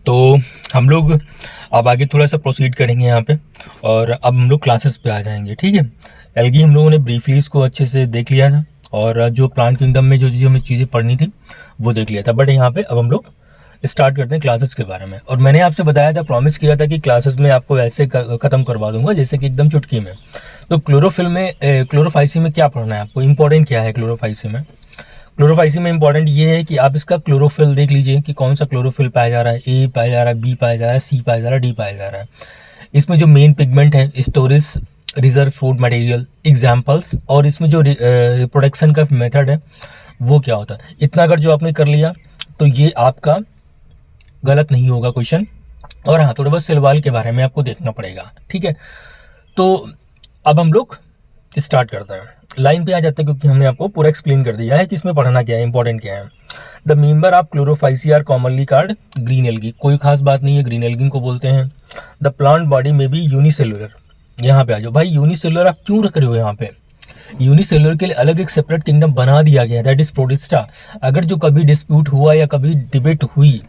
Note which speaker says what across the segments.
Speaker 1: तो हम लोग अब आगे थोड़ा सा प्रोसीड करेंगे यहाँ पे, और अब हम लोग क्लासेस पे आ जाएंगे। ठीक है, एल्गी हम लोगों ने ब्रीफली इसको अच्छे से देख लिया था, और जो प्लांट किंगडम में जो हमें चीज़ें पढ़नी थी वो देख लिया था। बट यहाँ पे अब हम लोग स्टार्ट करते हैं क्लासेस के बारे में। और मैंने आपसे बताया था, प्रॉमिस किया था कि क्लासेस में आपको ऐसे ख़त्म करवा दूंगा जैसे कि एकदम चुटकी में। तो क्लोरोफिल में क्लोरोफाइसी में क्या पढ़ना है आपको, इंपॉर्टेंट क्या है क्लोरोफाइसी में? क्लोरोफाइसी में इंपॉर्टेंट ये है कि आप इसका क्लोरोफिल देख लीजिए कि कौन सा क्लोरोफिल पाया जा रहा है, ए पाया जा रहा है, बी पाया जा रहा है, सी पाया जा रहा है, डी पाया जा रहा है। इसमें जो मेन पिगमेंट है, storage reserve food material, examples, और इसमें जो रिप्रोडक्शन का मेथड है वो क्या होता है। इतना अगर जो आपने कर लिया तो ये आपका गलत नहीं होगा क्वेश्चन। और हाँ, थोड़ा बहुत सिलवाल के बारे में आपको देखना पड़ेगा। ठीक है, तो अब हम लोग स्टार्ट करते हैं, लाइन पे आ जाते हैं, क्योंकि हमने आपको पूरा एक्सप्लेन कर दिया है कि इसमें पढ़ना क्या है, इंपॉर्टेंट क्या है। The member of Chlorophyceae are commonly called green algae. कोई खास बात नहीं है, ग्रीन एल्गी को बोलते हैं। द प्लांट बॉडी में बी यूनिसेलुलर। यहाँ पे आ जाओ भाई, यूनिसेलुलर आप क्यों रख रहे हो यहाँ पे? यूनिसेलुलर के लिए अलग एक सेपरेट किंगडम बना दिया गया, दैट इज प्रोटिस्टा। अगर जो कभी डिस्प्यूट हुआ या कभी डिबेट हुई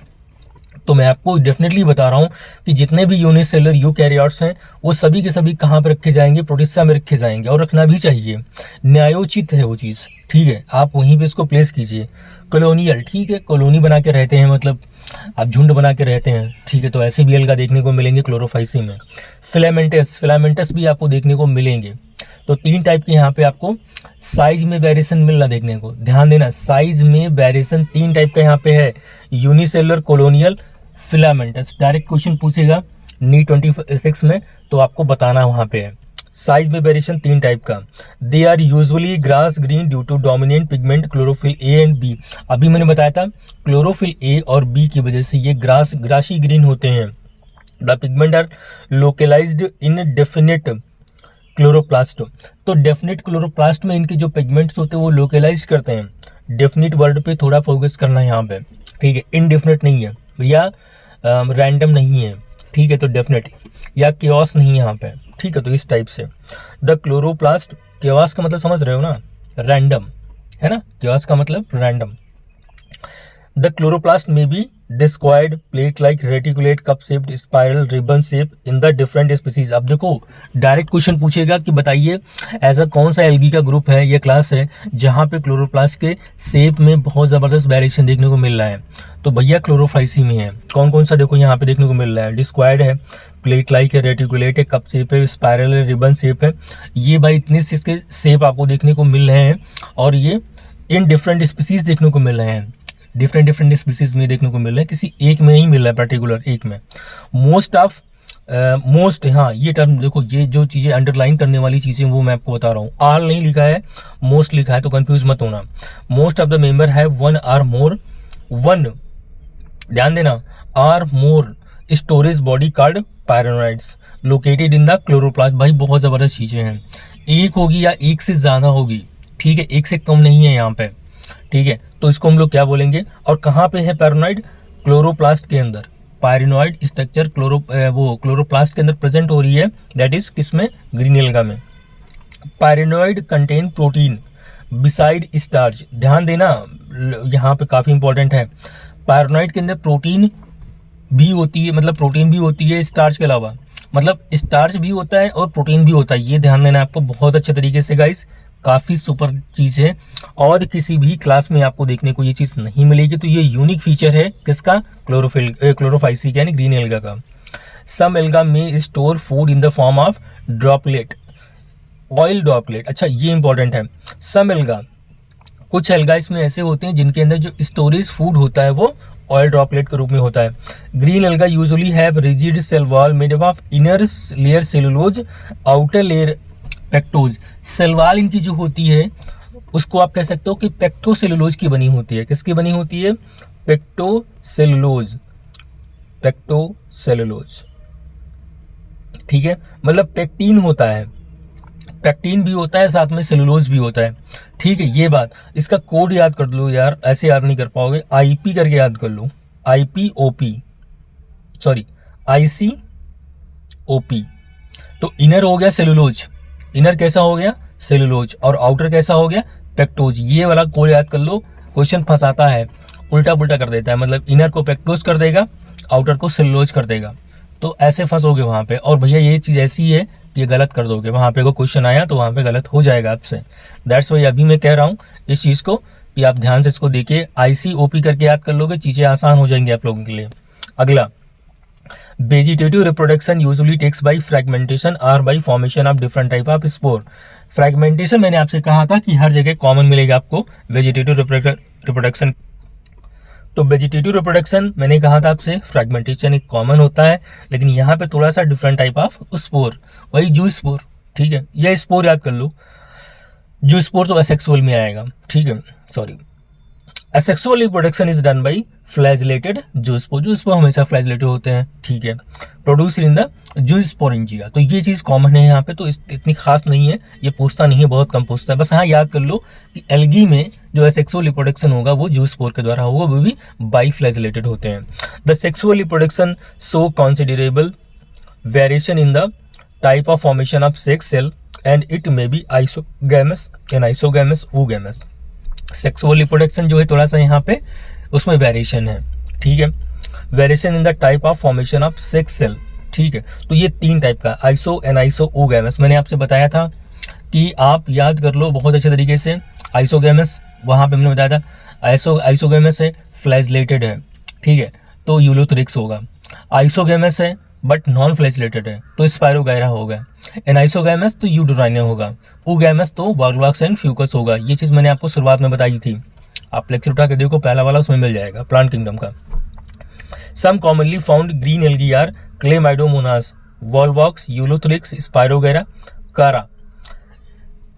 Speaker 1: तो मैं आपको डेफिनेटली बता रहा हूँ कि जितने भी यूनिसेलुलर यूकैरियोट्स हैं वो सभी के सभी कहाँ पर रखे जाएंगे, प्रोटिस्टा में रखे जाएंगे, और रखना भी चाहिए, न्यायोचित है वो चीज़। ठीक है, आप वहीं पे इसको प्लेस कीजिए। कॉलोनियल, ठीक है, कॉलोनी बना के रहते हैं, मतलब आप झुंड बना के रहते हैं। ठीक है, तो ऐसे भी अलगा देखने को मिलेंगे क्लोरोफाइसी में। फिलामेंटस, फिलामेंटस भी आपको देखने को मिलेंगे। तो 3 टाइप के यहाँ पे आपको साइज में वेरिएशन मिलना देखने को, ध्यान देना, साइज में वेरिएशन 3 टाइप का यहाँ पे है, unicellular, colonial, filamentous. Direct question पूछेगा नीट 26 में तो आपको बताना वहाँ पे है। साइज में वेरिएशन 3 टाइप का। They are usually grass green due to dominant pigment chlorophyll a and b. अभी मैंने बताया था क्लोरोफिल ए और बी की वजह से ये ग्रासी ग्रीन होते हैं। The pigment are localised in definite chloroplast. तो डेफिनेट क्लोरोप्लास्ट में इनके जो पिगमेंट्स होते हैं वो लोकलाइज करते हैं। डेफिनेट वर्ड पे थोड़ा फोकस करना है यहाँ पे। ठीक है, इनडेफिनेट नहीं है या रैंडम नहीं है। ठीक है, तो डेफिनेट या केओस नहीं है यहाँ पे। ठीक है, तो इस टाइप से द क्लोरोप्लास्ट, केओस का मतलब समझ रहे हो ना, रैंडम है ना, केओस का मतलब random. The chloroplast may be discoid plate like reticulate cup shaped spiral ribbon shape in the different species. अब देखो डायरेक्ट क्वेश्चन पूछेगा कि बताइए ऐसा कौन सा एल्गी का ग्रुप है, ये क्लास है जहाँ पे क्लोरोप्लास्ट के शेप में बहुत जबरदस्त वेरिएशन देखने को मिल रहा है। तो भैया क्लोरोफाइसी में है। कौन कौन सा देखो यहाँ पे देखने को मिल रहा है, डिस्क्वायर्ड है, प्लेट लाइक है, रेटिकुलेट है, कप शेप है, स्पाइरल है, रिबन शेप है। ये भाई इतने इसके शेप आपको देखने को मिल रहे हैं, और ये इन डिफरेंट स्पीसीज देखने को मिल रहे हैं। डिफरेंट स्पीसीज में देखने को मिल रहा है, किसी एक में ही मिल रहा है, पर्टिकुलर एक में। मोस्ट, हाँ ये टर्म देखो, ये जो चीज़ें अंडरलाइन करने वाली चीज़ें वो मैं आपको बता रहा हूँ। आल नहीं लिखा है, मोस्ट लिखा है, तो कंफ्यूज मत होना। मोस्ट ऑफ द मेंबर है वन आर मोर, वन ध्यान देना, or more storage body called pyrenoids located in the chloroplast. भाई बहुत ज़बरदस्त चीज़ें हैं, एक होगी या एक से ज़्यादा होगी। ठीक है, एक से कम नहीं है यहाँ पे। ठीक है, तो इसको हम लोग क्या बोलेंगे, और कहाँ पे है पैरानोइड? क्लोरोप्लास्ट के अंदर। पैरानोइड स्ट्रक्चर क्लोरोप्लास्ट के अंदर प्रेजेंट हो रही है, दैट इज किसमें? ग्रीन एल्गा में। Paranoid contain protein beside starch. ध्यान देना, यहाँ पे काफी इंपॉर्टेंट है, पैरानोइड के अंदर प्रोटीन भी होती है, मतलब प्रोटीन भी होती है स्टार्च के अलावा, मतलब स्टार्च भी होता है और प्रोटीन भी होता है। ये ध्यान देना आपको बहुत अच्छे तरीके से गाइस, काफ़ी सुपर चीज़ है, और किसी भी क्लास में आपको देखने को ये चीज़ नहीं मिलेगी। तो ये यूनिक फीचर है किसका? क्लोरोफाइसी यानी ग्रीन एल्गा का। सम एल्गा में store food in the form of droplet, oil droplet. अच्छा ये इंपॉर्टेंट है, सम एल्गा, कुछ एल्गा इसमें ऐसे होते हैं जिनके अंदर जो स्टोरेज फूड होता है वो ऑयल ड्रॉपलेट के रूप में होता है। Green alga usually have rigid cell wall made up of inner layer cellulose, outer layer pectose. Cell wall इनकी जो होती है उसको आप कह सकते हो कि पेक्टोसेलुलोज की बनी होती है। किसकी बनी होती है? पेक्टोसेलुलोज, पेक्टोसेलुलोज। ठीक है, मतलब पेक्टीन होता है, पेक्टीन भी होता है, साथ में सेलुलोज भी होता है। ठीक है, ये बात, इसका कोड याद कर लो यार, ऐसे याद नहीं कर पाओगे, आईपी करके याद कर लो, आईपीओपी, सॉरी आईसीओपी। तो इनर हो गया सेलुलोज, इनर कैसा हो गया? सेलुलोज, और आउटर कैसा हो गया? पेक्टोज। ये वाला कोड याद कर लो, क्वेश्चन फंसाता है, उल्टा पुल्टा कर देता है, मतलब इनर को पेक्टोज कर देगा आउटर को सेलुलोज कर देगा, तो ऐसे फंसोगे वहाँ पे। और भैया ये चीज़ ऐसी है कि ये गलत कर दोगे, वहाँ पे को क्वेश्चन आया तो वहाँ पे गलत हो जाएगा आपसे। दैट्स वाई अभी मैं कह रहा हूँ इस चीज़ को कि आप ध्यान से इसको देखिए, ICOP करके याद कर लोगे, चीज़ें आसान हो जाएंगी आप लोगों के लिए। अगला, vegetative reproduction usually takes by fragmentation और by formation of different type of spore. Fragmentation मैंने आपसे कहा था कि हर जगह कॉमन मिलेगा आपको वेजिटेटिव रिप्रोडक्शन। तो वेजिटेटिव रिप्रोडक्शन मैंने कहा था आपसे, फ्रैगमेंटेशन एक कॉमन होता है, लेकिन यहाँ पे थोड़ा सा डिफरेंट टाइप ऑफ स्पोर, वही जू स्पोर, ठीक है, यह स्पोर याद कर लो। जू स्पोर तो असेक्सुअल में आएगा, ठीक है, sorry. Asexual reproduction is done by flagellated zoospore, zoospore हमेशा फ्लैजिलेटेड होते हैं, ठीक है, प्रोड्यूस इन द जूस्पोरेंजिया। तो ये चीज़ कॉमन है यहाँ पे, तो इतनी खास नहीं है, ये पूछता नहीं है, बहुत कम पूछता है। बस हाँ याद कर लो कि एल्गी में जो असेक्सुअल रिप्रोडक्शन होगा वो जूस्पोर के द्वारा होगा, वो भी बाई फ्लैजिलेटेड होते हैं। The sexual reproduction show considerable variation in the type of formation of sex cell and it may be isogamous and isogamous oogamous. Sexual reproduction जो है थोड़ा सा यहाँ पे उसमें वेरिएशन है, ठीक है, variation in the type of formation of sex cell, ठीक है। तो ये 3 टाइप का, आइसो एंड आइसोगैमस। मैंने आपसे बताया था कि आप याद कर लो बहुत अच्छे तरीके से। आइसोगैमस वहाँ पे मैंने बताया था, आइसोगैमस है, फ्लैजिलेटेड है, ठीक है, तो यूलोथ्रिक्स होगा। आइसोगैमस है बट नॉन फ्लैजिलेटेड है तो स्पायरोगायरा होगा। एनाइसोगैमस तो यूडोराइनिया होगा। ओगैमस तो वॉल्वॉक्स एंड फ्यूकस होगा। ये चीज़ मैंने आपको शुरुआत में बताई थी, आप लेक्चर उठा के देखो, पहला वाला उसमें मिल जाएगा प्लांट किंगडम का। Some commonly found green algae are Chlamydomonas, Volvox, Ulothrix, Spirogyra, Chara.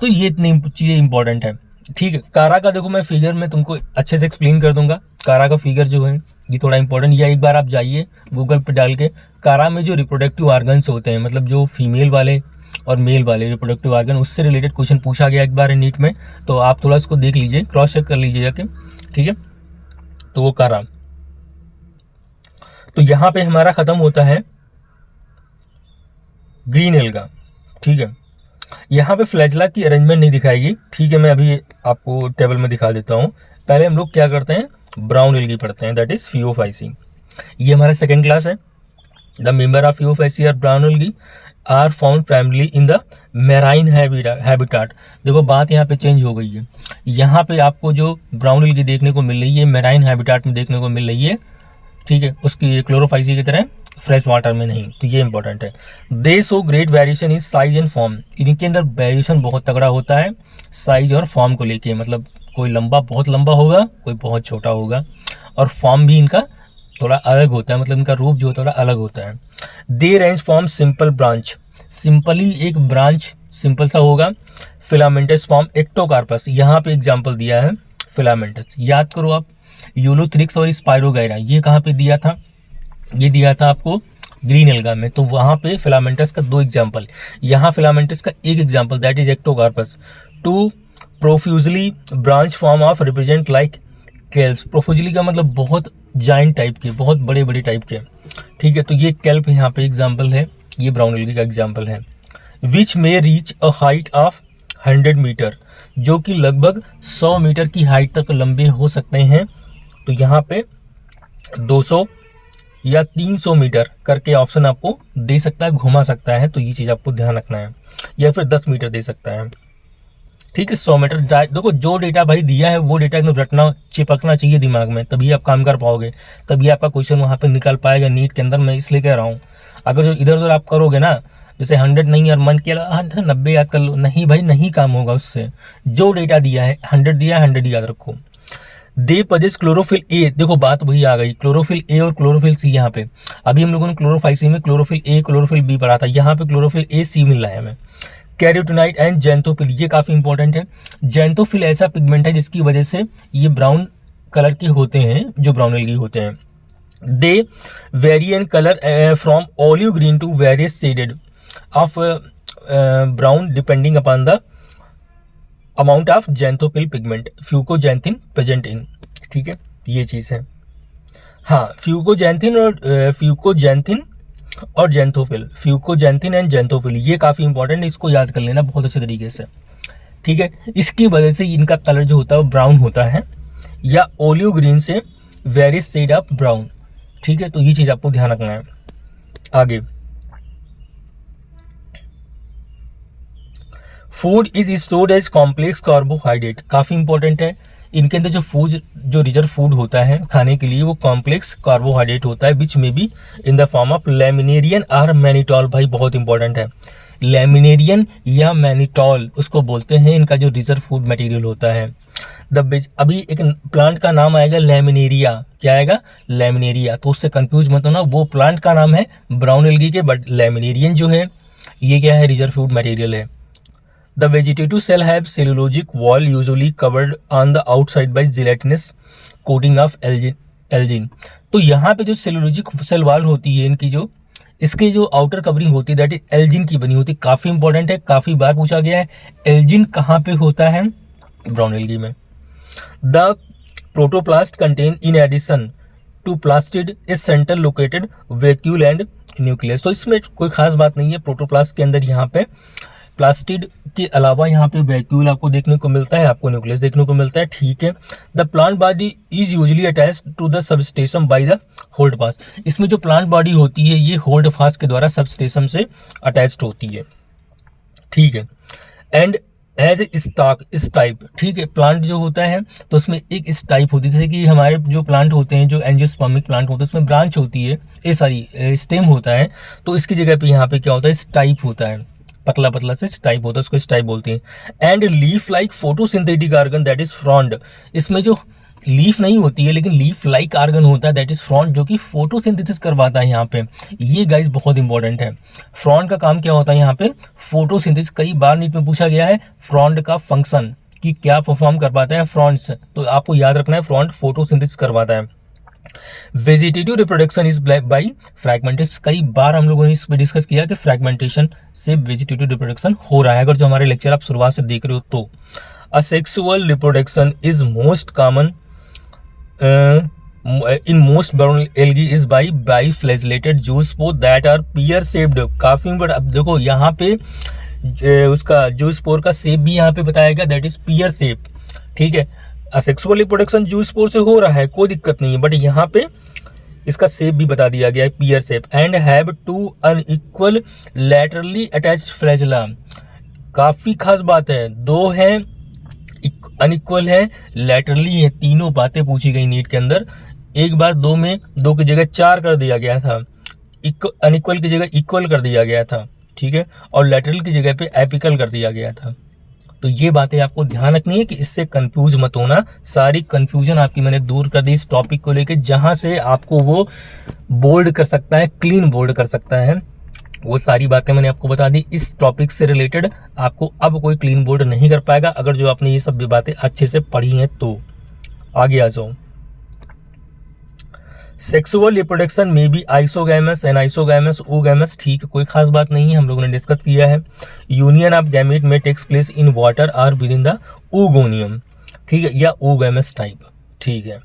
Speaker 1: तो ये इतनी चीज़ें इंपॉर्टेंट है, ठीक है। कारा का देखो मैं फिगर में तुमको अच्छे से एक्सप्लेन कर दूंगा। कारा का फिगर जो है ये थोड़ा इंपॉर्टेंट, या एक बार आप जाइए गूगल पे डाल के, कारा में जो रिप्रोडक्टिव ऑर्गन्स होते हैं, मतलब जो फीमेल वाले और मेल वाले रिप्रोडक्टिव ऑर्गन, उससे रिलेटेड क्वेश्चन पूछा गया एक बार नीट में, तो आप थोड़ा इसको देख लीजिए, क्रॉस चेक कर लीजिए जाके, ठीक है। तो वो कारा, तो यहाँ पे हमारा खत्म होता है ग्रीन एल्गा, ठीक है। यहाँ पे फ्लैजला की अरेंजमेंट नहीं दिखाएगी, ठीक है, मैं अभी आपको टेबल में दिखा देता हूँ। पहले हम लोग क्या करते हैं, ब्राउन एल्गी पढ़ते हैं, दैट इज फियोफाइसी। ये हमारा सेकेंड क्लास है। The member of Phaeophyceae or brown algae are found primarily in the marine habitat. देखो बात यहाँ पे चेंज हो गई है, यहाँ पे आपको जो ब्राउन एल्गी देखने को मिल रही है मैराइन हैबिटाट में देखने को मिल रही है, ठीक है, उसकी क्लोरोफाइसी की तरह फ्रेश वाटर में नहीं। तो ये इंपॉर्टेंट है। दे show great variation in size and form, इनके अंदर वेरिएशन बहुत तगड़ा होता है साइज और फॉर्म को लेके, मतलब कोई लंबा बहुत लंबा होगा, कोई बहुत छोटा होगा, और फॉर्म भी इनका थोड़ा अलग होता है, मतलब इनका रूप जो थोड़ा अलग होता है। They range form simple branch, simply एक ब्रांच सिंपल सा होगा। फिलामेंटस फॉर्म एक्टोकार्पस, यहाँ पे एग्जाम्पल दिया है फिलामेंटस, याद करो आप। यूलोथ्रिक्स और स्पायरोगायरा ये कहाँ पे दिया था, ये दिया था आपको ग्रीन एल्गा में, तो वहाँ पे फिलामेंटस का 2 एग्जाम्पल, यहाँ फिलामेंटस का 1 example, that is Ectocarpus. 2 profusely branch form of represent like kelps, profusely का मतलब बहुत जाइंट टाइप के, बहुत बड़े बड़े टाइप के, ठीक है। तो ये कैल्प यहाँ पे एग्जाम्पल है, ये ब्राउन एल्गी का एग्जाम्पल है। Which may reach a height of 100 metre, जो कि लगभग 100 मीटर की हाइट तक लंबे हो सकते हैं। तो यहाँ पे 200 या 300 मीटर करके ऑप्शन आपको दे सकता है, घुमा सकता है, तो ये चीज़ आपको ध्यान रखना है, या फिर 10 मीटर दे सकता है, ठीक है। 100 मीटर। देखो जो डेटा भाई दिया है वो डेटा एकदम रटना, चिपकना चाहिए दिमाग में, तभी आप काम कर पाओगे, तभी आपका क्वेश्चन वहाँ पे निकल पाएगा नीट के अंदर। मैं इसलिए कह रहा हूँ, अगर जो इधर उधर आप करोगे ना, जैसे 100 नहीं और मन किया 90 याद कर लो, नहीं भाई नहीं काम होगा उससे। जो डेटा दिया है 100 दिया है, 100 याद रखो। दे पजेस क्लोरोफिल ए, देखो बात वही आ गई, क्लोरोफिल ए और क्लोरोफिल सी। यहाँ पे अभी हम लोगों ने क्लोरोफाइसी में क्लोरोफिल ए क्लोरोफिल बी पढ़ा था, यहाँ पे क्लोरोफिल ए सी मिल रहा है हमें। कैरोटिनाइड एंड जेंथोफिल, ये काफी इंपॉर्टेंट है। जेंथोफिल ऐसा पिगमेंट है जिसकी वजह से ये ब्राउन कलर के होते हैं, जो ब्राउन एल्गी होते हैं। They vary in colour from olive green to various shaded of brown depending upon the amount of xanthophyll pigment, fucoxanthin present in, ठीक है, ये चीज है। हाँ, फ्यूकोजेंथिन और जेंथोफिल, फ्यूकोजेंथिन एंड जेंथोफिल, ये काफी इंपॉर्टेंट है, इसको याद कर लेना बहुत अच्छे तरीके से, ठीक है। इसकी वजह से इनका कलर जो होता है वो ब्राउन होता है, या ओलिव ग्रीन से वेरियस शेड ऑफ ब्राउन, ठीक है, तो ये चीज आपको ध्यान रखना है। आगे, food is stored as complex carbohydrate, काफी इंपॉर्टेंट है। इनके अंदर जो रिजर्व फूड होता है खाने के लिए वो कॉम्प्लेक्स कार्बोहाइड्रेट होता है, विच में be in the form of laminarin और मैनिटॉल। भाई बहुत इंपॉर्टेंट है, लैमिनेरियन या मैनिटॉल उसको बोलते हैं, इनका जो रिजर्व फूड मटेरियल होता है। अभी एक प्लांट का नाम आएगा लैमिनेरिया, क्या आएगा? लैमिनेरिया, तो उससे कंफ्यूज मत होना, वो प्लांट का नाम है ब्राउन एल्गी के, बट लैमिनेरियन जो है ये क्या है? रिजर्व फूड मटेरियल है। The vegetative cell have cellulosic wall usually covered on the outside by gelatinous coating of algin। तो यहाँ पे जो सेलुलोजिक सेल वॉल होती है इनकी, जो इसके जो आउटर कवरिंग होती है दैट इज एल्जिन की बनी होती है। काफी इंपॉर्टेंट है, काफी बार पूछा गया है। एल्जिन कहाँ पे होता है? ब्राउन एल्गी में। The protoplast contain in addition to plastid is centre located vacuole and nucleus. तो इसमें कोई खास बात नहीं है, प्रोटोप्लास्ट के अंदर यहाँ पे प्लास्टिड के अलावा यहाँ पे वैक्यूल आपको देखने को मिलता है, आपको न्यूक्लियस देखने को मिलता है, ठीक है। The plant body is usually attached to the substation by the holdfast. इसमें जो प्लांट बॉडी होती है ये होल्ड फास्ट के द्वारा सबस्टेशन से अटैच्ड होती है, ठीक है। एंड एज स्टॉक इस टाइप, ठीक है, प्लांट जो होता है तो उसमें एक इस टाइप होती है, जैसे कि हमारे जो प्लांट होते हैं, जो एंजियोस्पर्मिक प्लांट होते हैं उसमें ब्रांच होती है, स्टेम होता है, तो इसकी जगह पे यहाँ पे क्या होता है? स्टाइप होता है, पतला पतला से स्टाइप होता है, उसको स्टाइप बोलते हैं। And leaf like photosynthetic organ that is frond. इसमें जो लीफ नहीं होती है लेकिन लीफ लाइक आर्गन होता है दैट इज फ्रॉन्ड, जो कि फोटोसिंथेसिस करवाता है यहाँ पे। ये गाइस बहुत इंपॉर्टेंट है। फ्रॉन्ड का काम क्या होता है यहाँ पे? फोटोसिंथेसिस। कई बार नीट में पूछा गया है फ्रॉन्ड का फंक्शन कि क्या परफॉर्म कर पाता है फ्रॉन्ड्स, तो आपको याद रखना है फ्रॉन्ड फोटोसिंथेसिस करवाता है। Vegetative reproduction is by fragmentation. कई बार हम लोगों ने इस पर डिस्कस किया कि फ्रैगमेंटेशन से वेजिटेटिव रिप्रोडक्शन हो रहा है। अगर जो हमारे लेक्चर आप शुरुआत से देख रहे हो तो asexual reproduction is most common in most brown algae is biflagellated zoospore that are pear shaped. काफी बड़ा, अब देखो यहाँ पे उसका जूस्पोर का शेप भी यहाँ पे बताया गया दैट इज पियर शेप, ठीक है। असेक्सुअल रिप्रोडक्शन जूस्पोर से हो रहा है, कोई दिक्कत नहीं है, बट यहाँ पे इसका शेप भी बता दिया गया है, pear shape. And have two unequal laterally attached flagella. काफी खास बात है, दो है अनइक्वल है, लैटरली है। तीनों बातें पूछी गई नीट के अंदर। एक बार दो में दो की जगह 4 कर दिया गया था, अनइक्वल की जगह इक्वल कर दिया गया था, ठीक है, और लैटरल की जगह पे एपिकल कर दिया गया था। तो ये बातें आपको ध्यान रखनी है कि इससे कंफ्यूज मत होना। सारी कंफ्यूजन आपकी मैंने दूर कर दी इस टॉपिक को लेके, जहां से आपको वो बोल्ड कर सकता है, क्लीन बोल्ड कर सकता है, वो सारी बातें मैंने आपको बता दी। इस टॉपिक से रिलेटेड आपको अब कोई क्लीन बोल्ड नहीं कर पाएगा अगर जो आपने ये सब भी बातें अच्छे से पढ़ी हैं तो। आगे आ जाओ। सेक्सुअल रिप्रोडक्शन में भी आइसोगैमस, एनाइसोगैमस, ओगैमस, ठीक है, कोई खास बात नहीं है, हम लोगों ने डिस्कस किया है। यूनियन ऑफ गैमेट में टेक्स प्लेस इन वाटर और विद इन द ओगोनियम, ठीक है, या ओगैमस टाइप, ठीक है।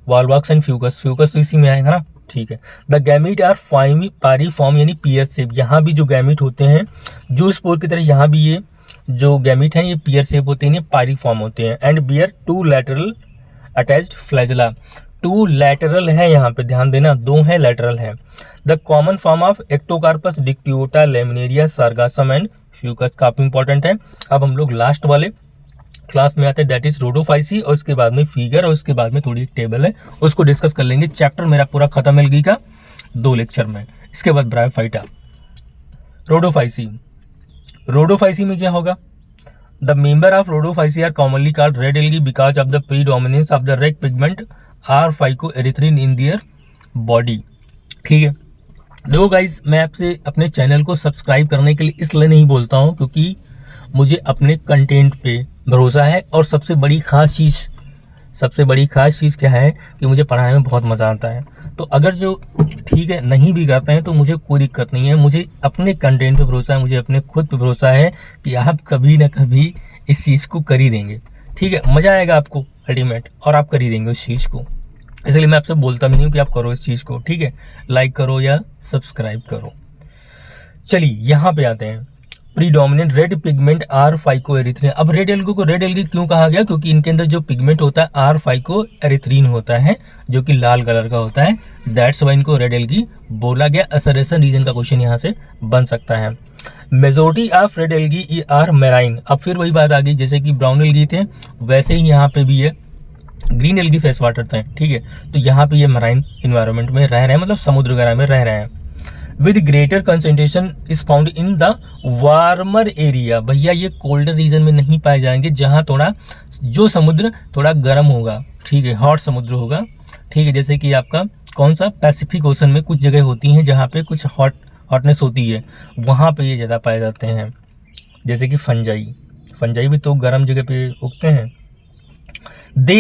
Speaker 1: वॉलवॉक्स एंड फ्यूकस, फ्यूकस तो इसी में आएगा ना, ठीक है। द गैमेट आर पारिफॉर्म यानी पियर शेप। यहाँ भी जो गैमेट होते हैं जूस्पोर की तरह, यहाँ भी ये जो गैमेट हैं ये पियर शेप होते हैं, ये पारिफॉर्म होते हैं। And bear 2 lateral attached flagella. 2 lateral है, यहाँ पे ध्यान देना, 2 है लैटरल है। The common form of Ectocarpus Dictyota, Laminaria, Sargassum and Fucus, काफी इंपॉर्टेंट है। अब हम लोग लास्ट वाले क्लास में आते हैं दैट इज रोडोफाइसी, और उसके बाद में फिगर, और उसके बाद में थोड़ी एक टेबल है उसको डिस्कस कर लेंगे। चैप्टर मेरा पूरा खत्म एल्गी का 2 लेक्चर में। इसके बाद ब्रायोफाइटा। रोडोफाइसी, रोडोफाइसी में क्या होगा? The member of Rhodophyceae are commonly called red algae because of the predominance of the red pigment r phycoerythrin in their body, ठीक है। देखो गाइज, मैं आपसे अपने चैनल को सब्सक्राइब करने के लिए इसलिए नहीं बोलता हूँ क्योंकि मुझे अपने कंटेंट पे भरोसा है, और सबसे बड़ी खास चीज़ क्या है कि मुझे पढ़ाने में बहुत मज़ा आता है। तो अगर जो ठीक है नहीं भी करते हैं तो मुझे कोई दिक्कत नहीं है, मुझे अपने कंटेंट पे भरोसा है, मुझे अपने खुद पे भरोसा है कि आप कभी ना कभी इस चीज़ को कर ही देंगे, ठीक है। मज़ा आएगा आपको अल्टीमेट, और आप कर ही देंगे उस चीज़ को। इसलिए मैं आपसे बोलता भी नहीं हूँ कि आप करो इस चीज़ को, ठीक है, लाइक करो या सब्सक्राइब करो। चलिए यहाँ पे आते हैं। Predominant red pigment r phycoerythrin. अब रेड एल्गी को रेड एल्गी क्यों कहा गया? क्योंकि इनके अंदर जो पिगमेंट होता है आर फाइकोएरिथ्रिन होता है, जो कि लाल कलर का होता है। दैट्स वाई इनको रेड एल्गी बोला गया। असरेशन रीजन का क्वेश्चन यहाँ से बन सकता है। Majority of red algae are marine. अब फिर वही बात आ गई, जैसे कि ब्राउन एल्गी थे वैसे ही यहाँ पे भी है ग्रीन एल्गी फ्रेश वाटर था, ठीक है। तो यहाँ पे ये मराइन इन्वायरमेंट में रह रहे हैं, मतलब समुद्र वगैरह में रह रहे हैं। With greater concentration is found in the warmer area. भैया ये कोल्डर रीजन में नहीं पाए जाएंगे, जहाँ थोड़ा जो समुद्र थोड़ा गर्म होगा, ठीक है, हॉट समुद्र होगा, ठीक है। जैसे कि आपका कौन सा पैसिफिक ओशन में कुछ जगह होती हैं जहाँ पे कुछ हॉटनेस होती है, वहाँ पे ये ज़्यादा पाए जाते हैं। जैसे कि फंजाई भी तो गर्म जगह पे उगते हैं। They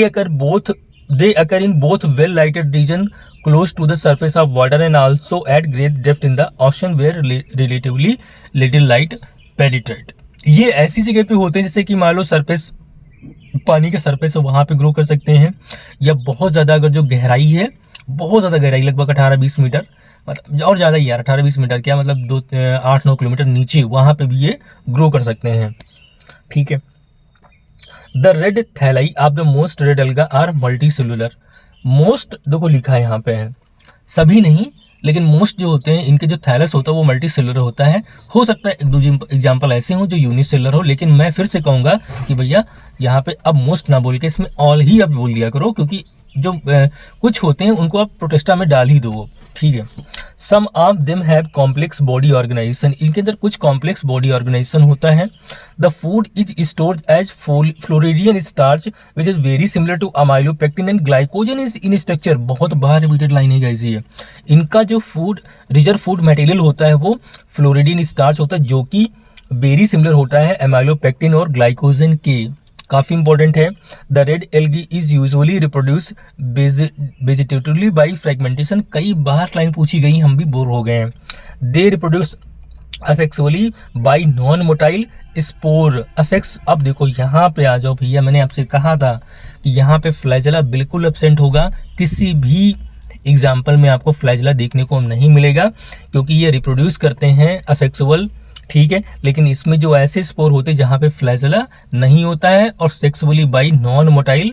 Speaker 1: occur in both well-lighted region close to the surface of water and also at great depth in the ocean where relatively little light penetrate। ये ऐसी जगह पे होते हैं जैसे कि मान लो सरफेस, पानी का सरफेस है, वहां पे ग्रो कर सकते हैं, या बहुत ज्यादा अगर जो गहराई है, बहुत ज्यादा गहराई लगभग 18-20 मीटर, मतलब और ज्यादा ही यार 18-20 मीटर क्या मतलब 8-9 किलोमीटर नीचे, वहां पे भी ये ग्रो कर सकते हैं, ठीक है। The red thalli of the most red alga are multicellular. Most देखो लिखा है यहाँ पे है, सभी नहीं लेकिन मोस्ट जो होते हैं इनके जो थैलस होता है वो मल्टी सेलुलर होता है। हो सकता है एक दो एग्जाम्पल ऐसे हो जो यूनिसेलुलर हो, लेकिन मैं फिर से कहूंगा कि भैया यहाँ पे अब मोस्ट ना बोल के इसमें ऑल ही अब बोल दिया करो, क्योंकि जो कुछ होते हैं उनको आप प्रोटेस्टा में डाल ही दो, ठीक है। Some of them have complex body organisation. इनके अंदर कुछ कॉम्प्लेक्स बॉडी ऑर्गेनाइजेशन होता है। The food is stored as floridean starch which is very similar to amylopectin and glycogen is in structure. बहुत बार रिपीटेड लाइन है गाइस ये। इनका जो फूड रिजर्व फूड मटेरियल होता है वो फ्लोरिडियन स्टार्च होता है, जो कि वेरी सिमिलर होता है अमाइलोपेक्टिन और ग्लाइकोजन के। काफी इंपॉर्टेंट है। The red algae is usually reproduce vegetatively by fragmentation. कई बार लाइन पूछी गई, हम भी बोर हो गए हैं। They reproduce asexually by non motile spore. असेक्स, अब देखो यहाँ पे आ जाओ भैया, मैंने आपसे कहा था कि यहाँ पे फ्लैजेला बिल्कुल एब्सेंट होगा। किसी भी एग्जाम्पल में आपको फ्लैजेला देखने को नहीं मिलेगा, क्योंकि ये रिप्रोड्यूस करते हैं असेक्सुअल, ठीक है। लेकिन इसमें जो ऐसे स्पोर होते हैं जहां पे फ्लैजेला नहीं होता है, और सेक्सुअली बाई नॉन मोटाइल,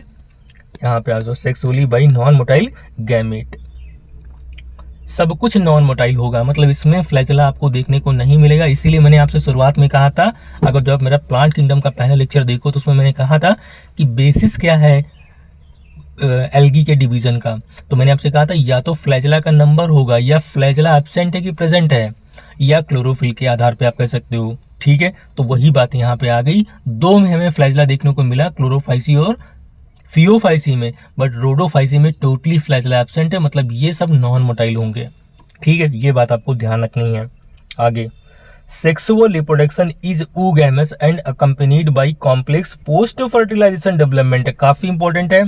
Speaker 1: यहाँ पे आ जाओ, sexually by non motile gamete. सब कुछ नॉन मोटाइल होगा, मतलब इसमें फ्लैजेला आपको देखने को नहीं मिलेगा। इसीलिए मैंने आपसे शुरुआत में कहा था, अगर जब मेरा प्लांट किंगडम का पहला लेक्चर देखो तो उसमें मैंने कहा था कि बेसिस क्या है एल्गी के डिवीजन का। तो मैंने आपसे कहा था या तो फ्लैजेला का नंबर होगा, या फ्लैजेला एब्सेंट है कि प्रेजेंट है, या क्लोरोफिल के आधार पे आप कह सकते हो, ठीक है। तो वही बात यहाँ पे आ गई। दो में हमें फ्लैजेला देखने को मिला, क्लोरोफाइसी और फियोफाइसी में, बट रोडोफाइसी में टोटली फ्लैजेला एब्सेंट है, मतलब ये सब नॉन मोटाइल होंगे, ठीक है। ये बात आपको ध्यान रखनी है। आगे, sexual reproduction is oogamous and accompanied by complex post fertilisation development. काफी इंपॉर्टेंट है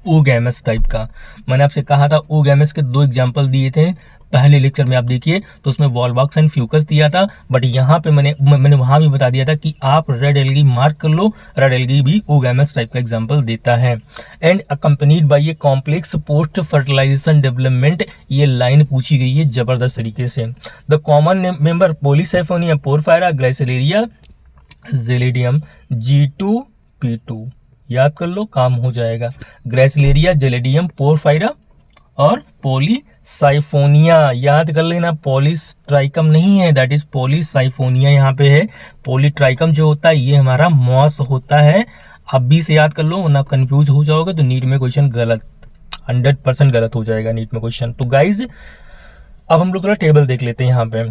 Speaker 1: oogamous टाइप का। मैंने आपसे कहा था oogamous के दो एग्जाम्पल दिए थे पहले लेक्चर में, आप देखिए तो उसमें वॉलबॉक्स एंड फ्यूकस दिया था, बट यहाँ पे मैंने वहां भी बता दिया था कि आप रेड एल्गी मार्क कर लो, रेड एल्गी भी oogamous टाइप का एग्जांपल देता है। And accompanied by a complex post fertilisation development, ये लाइन पूछी गई है जबरदस्त तरीके से। The common member Polysiphonia Porphyra Gracilaria Gelidium G2P2, याद कर लो, काम हो जाएगा। ग्लाइसेलेरिया, जेलिडियम, पोरफायरा और पॉलीसाइफोनिया, याद कर लेना। पॉलीट्राइकम नहीं है, दैट इज पॉलीसाइफोनिया यहाँ पे है। पॉलीट्राइकम जो होता है ये हमारा मॉस होता है। अब भी से याद कर लो, वरना कंफ्यूज हो जाओगे तो नीट में क्वेश्चन गलत, 100% गलत हो जाएगा नीट में क्वेश्चन। तो गाइज अब हम लोग थोड़ा टेबल देख लेते हैं। यहाँ पे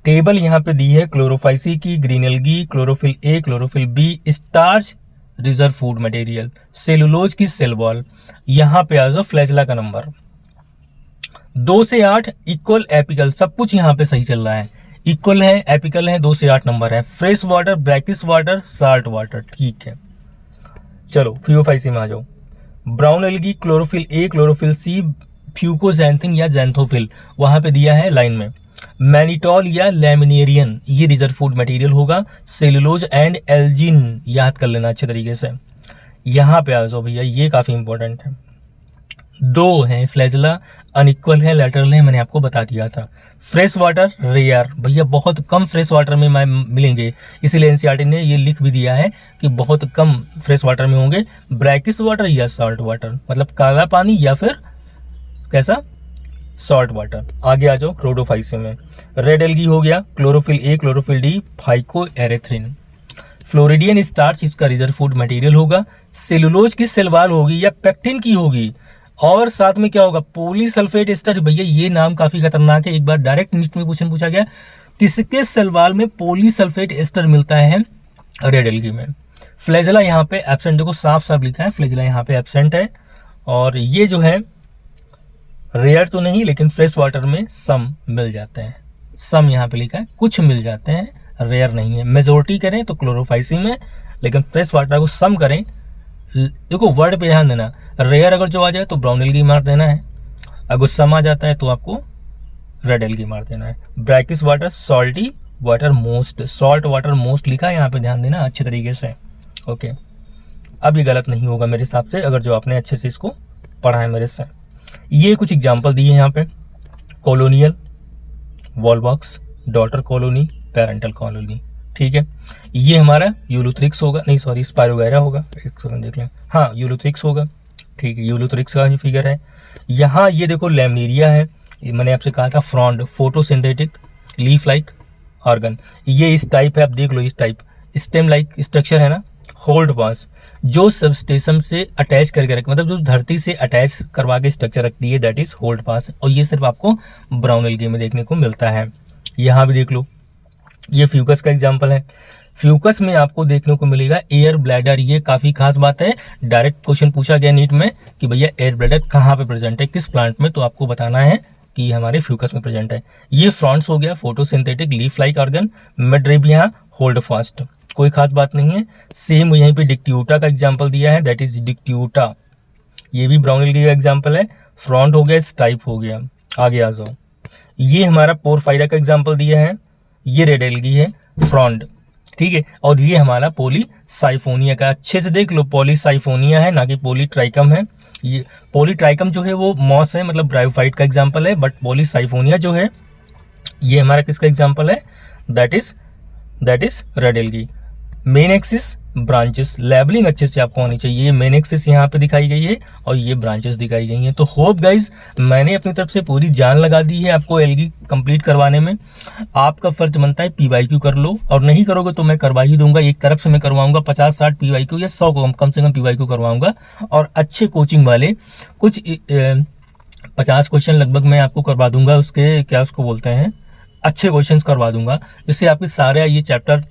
Speaker 1: टेबल यहाँ पे दी है क्लोरोफाइसी की, green algae, chlorophyll a, chlorophyll b, starch reserve food material, cellulose की सेल वॉल। यहाँ पे आ जाओ फ्लैजेला का नंबर 2 से 8 इक्वल, एपिकल, सब कुछ यहाँ पे सही चल रहा है, इक्वल है, एपिकल है, 2 से 8 नंबर है। Fresh water, brackish water, salt water, ठीक है। चलो फियोफाइसी में आ जाओ। Brown algae, chlorophyll a, chlorophyll C, फ्यूकोजैंथिन या जैंथोफिल, वहां पे दिया है लाइन में। मैनिटॉल या लैमिनेरियन, ये रिजर्व फूड मटेरियल होगा। सेलुलोज एंड एल्जिन, याद कर लेना अच्छे तरीके से। यहाँ पे आ जाओ भैया, ये काफी इंपॉर्टेंट है। 2 हैं फ्लैजेला, अनइक्वल है, लैटरल है, मैंने आपको बता दिया था। फ्रेश वाटर रेयर, भैया बहुत कम फ्रेश वाटर में मिलेंगे, इसीलिए एनसीईआरटी ने ये लिख भी दिया है कि बहुत कम फ्रेश वाटर में होंगे। ब्रैकिश वाटर या सॉल्ट वाटर, मतलब काला पानी या फिर कैसा, सॉल्ट वाटर। आगे आ जाओ क्लोरोफाइसिन में। रेड एल्गी हो गया, chlorophyll a, chlorophyll D, फाइकोएरेथ्रिन। Floridean starch इसका रिजर्व फूड मटेरियल होगा। सेलुलोज की सेल वॉल होगी या पेक्टिन की होगी, और साथ में क्या होगा, पॉलीसल्फेट एस्टर। भैया ये नाम काफी खतरनाक है, एक बार डायरेक्ट नीट में क्वेश्चन पूछा गया, किसके सेल वॉल में पॉलीसल्फेट एस्टर मिलता है, रेड एल्गी में। फ्लैजेला यहाँ पे एब्सेंट, देखो साफ साफ लिखा है फ्लैजेला यहाँ पे एब्सेंट है। और ये जो है रेयर तो नहीं, लेकिन फ्रेश वाटर में सम मिल जाते हैं, सम यहाँ पे लिखा है, कुछ मिल जाते हैं, रेयर नहीं है। मेजोरिटी करें तो क्लोरोफाइसिन में, लेकिन फ्रेश वाटर को सम करें, देखो वर्ड पे ध्यान देना, रेयर अगर जो आ जाए तो ब्राउन एल्गी मार देना है, अगर सम आ जाता है तो आपको रेड एल्गी मार देना है। Brackish water, salty water most, salt water most लिखा है यहाँ पे, ध्यान देना अच्छे तरीके से। ओके, अब ये गलत नहीं होगा मेरे हिसाब से, अगर जो आपने अच्छे से इसको पढ़ा है मेरे से। ये कुछ एग्जाम्पल दिए यहाँ पे, colonial, Volvox, daughter colony, parental colony, ठीक है। ये हमारा यूलोथ्रिक्स होगा, नहीं सॉरी स्पायरोगैरा होगा, एक सेकंड देख लें, हाँ यूलोथ्रिक्स होगा, ठीक है, यूलोथ्रिक्स का फिगर है। यहाँ ये देखो लैमनीरिया है, मैंने आपसे कहा था frond, photosynthetic leaf like organ, ये इस टाइप है, आप देख लो इस टाइप, स्टेम लाइक स्ट्रक्चर है ना, होल्ड पास, जो सबस्टेशन से अटैच करके रखे, मतलब जो धरती से अटैच करवा के स्ट्रक्चर रखती है, दैट इज होल्ड पास, और ये सिर्फ आपको ब्राउन एल्गी में देखने को मिलता है। यहाँ भी देख लो, ये फ्यूकस का एग्जाम्पल है, फ्यूकस में आपको देखने को मिलेगा एयर ब्लैडर, ये काफी खास बात है, डायरेक्ट क्वेश्चन पूछा गया नीट में कि भैया एयर ब्लैडर कहाँ पे प्रेजेंट है, किस प्लांट में, तो आपको बताना है कि हमारे फ्यूकस में प्रेजेंट है। ये फ्रॉन्ट्स हो गया, photosynthetic leaf like organ, midrib, holdfast, कोई खास बात नहीं है। सेम यहीं पे डिक्ट्यूटा का एग्जाम्पल दिया है, दैट इज डिक्ट्यूटा, ये भी ब्राउन एल्गी का एग्जाम्पल है। फ्रॉन्ट हो गया, स्टाइप हो गया। आगे आ जाओ, ये हमारा पोरफायरा का एग्जाम्पल दिया है, ये रेड एल्गी है, फ्रॉन्ड, ठीक है। और ये हमारा पॉलीसाइफोनिया का, अच्छे से देख लो, पॉलीसाइफोनिया है ना कि पॉलीट्राइकम है। ये पॉलीट्राइकम जो है वो मॉस है, मतलब ब्रायोफाइट का एग्जाम्पल है, बट पॉलीसाइफोनिया जो है ये हमारा किसका एग्जाम्पल है, that is red algae. Main axis, branches, labelling अच्छे से आपको होनी चाहिए। ये मेन एक्सिस यहाँ पे दिखाई गई है और ये ब्रांचेस दिखाई गई हैं। तो होप गाइज मैंने अपनी तरफ से पूरी जान लगा दी है आपको एल्गी कंप्लीट करवाने में। आपका फर्ज बनता है पीवाईक्यू कर लो, और नहीं करोगे तो मैं करवा ही दूंगा, एक तरफ से मैं करवाऊंगा 50-60 पीवाईक्यू या 100 कम से कम पीवाईक्यू करवाऊंगा, और अच्छे कोचिंग वाले कुछ 50 क्वेश्चन लगभग मैं आपको करवा दूंगा, उसके क्या उसको बोलते हैं, अच्छे क्वेश्चंस करवा दूंगा, जिससे आपके सारे ये चैप्टर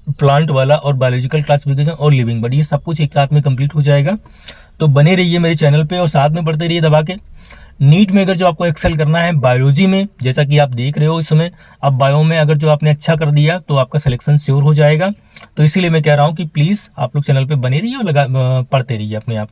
Speaker 1: प्लांट वाला और बायोलॉजिकल क्लासिफिकेशन और लिविंग बॉडी, ये सब कुछ एक साथ में कंप्लीट हो जाएगा। तो बने रहिए मेरे चैनल पे और साथ में पढ़ते रहिए दबा के। नीट में अगर जो आपको एक्सेल करना है बायोलॉजी में, जैसा कि आप देख रहे हो इस समय, अब बायो में अगर जो आपने अच्छा कर दिया तो आपका सिलेक्शन श्योर हो जाएगा। तो इसीलिए मैं कह रहा हूँ कि प्लीज़ आप लोग चैनल पे बने रहिए और पढ़ते रहिए अपने आप।